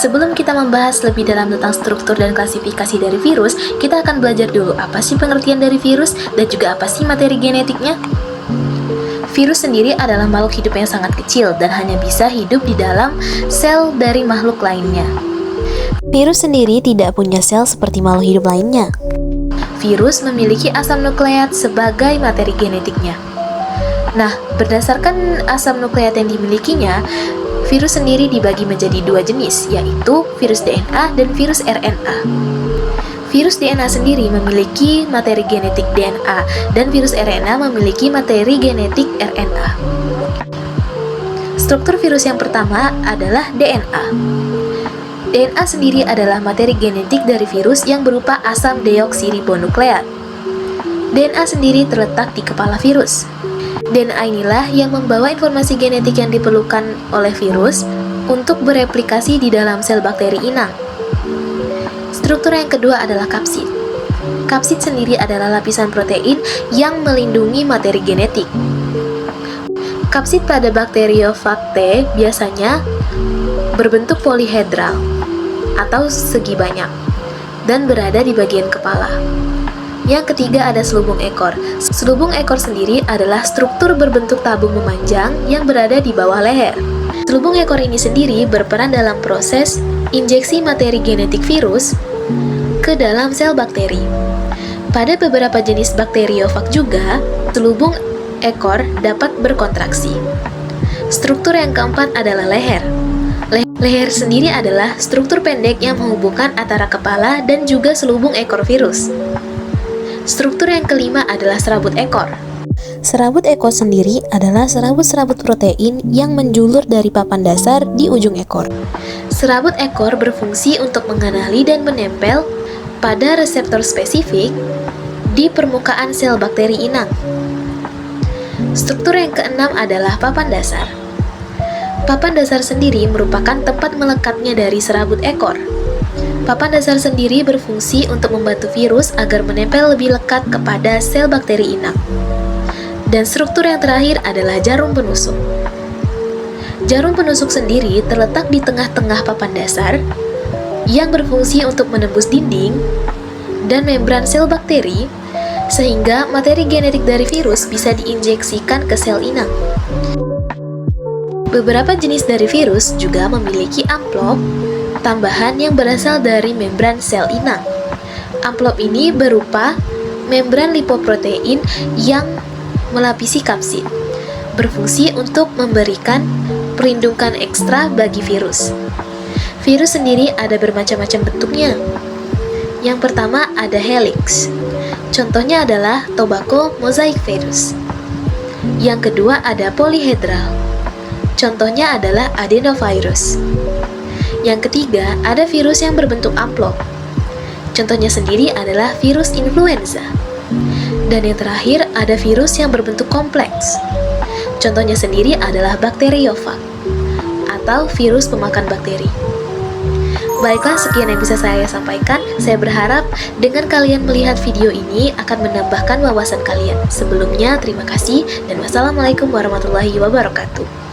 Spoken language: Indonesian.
Sebelum kita membahas lebih dalam tentang struktur dan klasifikasi dari virus, kita akan belajar dulu apa sih pengertian dari virus dan juga apa sih materi genetiknya. Virus sendiri adalah makhluk hidup yang sangat kecil dan hanya bisa hidup di dalam sel dari makhluk lainnya. Virus sendiri tidak punya sel seperti makhluk hidup lainnya. Virus memiliki asam nukleat sebagai materi genetiknya. Nah, berdasarkan asam nukleat yang dimilikinya, virus sendiri dibagi menjadi dua jenis, yaitu virus DNA dan virus RNA. Virus DNA sendiri memiliki materi genetik DNA, dan virus RNA memiliki materi genetik RNA. Struktur virus yang pertama adalah DNA. DNA sendiri adalah materi genetik dari virus yang berupa asam deoksiribonukleat. DNA sendiri terletak di kepala virus. DNA inilah yang membawa informasi genetik yang diperlukan oleh virus untuk bereplikasi di dalam sel bakteri inang. Struktur yang kedua adalah kapsid. Kapsid sendiri adalah lapisan protein yang melindungi materi genetik. Kapsid pada Bacteriophage biasanya berbentuk polihedral atau segi banyak dan berada di bagian kepala. Yang ketiga ada selubung ekor. Selubung ekor sendiri adalah struktur berbentuk tabung memanjang yang berada di bawah leher. Selubung ekor ini sendiri berperan dalam proses injeksi materi genetik virus ke dalam sel bakteri. Pada beberapa jenis bakteriofag juga, selubung ekor dapat berkontraksi. Struktur yang keempat adalah leher. Leher sendiri adalah struktur pendek yang menghubungkan antara kepala dan juga selubung ekor virus. Struktur yang kelima adalah serabut ekor. Serabut ekor sendiri adalah serabut-serabut protein yang menjulur dari papan dasar di ujung ekor. Serabut ekor berfungsi untuk mengenali dan menempel pada reseptor spesifik di permukaan sel bakteri inang. Struktur yang keenam adalah papan dasar. Papan dasar sendiri merupakan tempat melekatnya dari serabut ekor. Papan dasar sendiri berfungsi untuk membantu virus agar menempel lebih lekat kepada sel bakteri inang. Dan struktur yang terakhir adalah jarum penusuk. Jarum penusuk sendiri terletak di tengah-tengah papan dasar yang berfungsi untuk menembus dinding dan membran sel bakteri sehingga materi genetik dari virus bisa diinjeksikan ke sel inang. Beberapa jenis dari virus juga memiliki amplop tambahan yang berasal dari membran sel inang. Amplop ini berupa membran lipoprotein yang melapisi kapsid, berfungsi untuk memberikan perlindungan ekstra bagi virus. Virus sendiri ada bermacam-macam bentuknya. Yang pertama ada helix. Contohnya adalah tobacco mosaic virus. Yang kedua ada polyhedral. Contohnya adalah adenovirus. Yang ketiga, ada virus yang berbentuk amplop. Contohnya sendiri adalah virus influenza. Dan yang terakhir, ada virus yang berbentuk kompleks. Contohnya sendiri adalah bakteriofag atau virus pemakan bakteri. Baiklah, sekian yang bisa saya sampaikan. Saya berharap dengan kalian melihat video ini akan menambahkan wawasan kalian. Sebelumnya, terima kasih dan wassalamualaikum warahmatullahi wabarakatuh.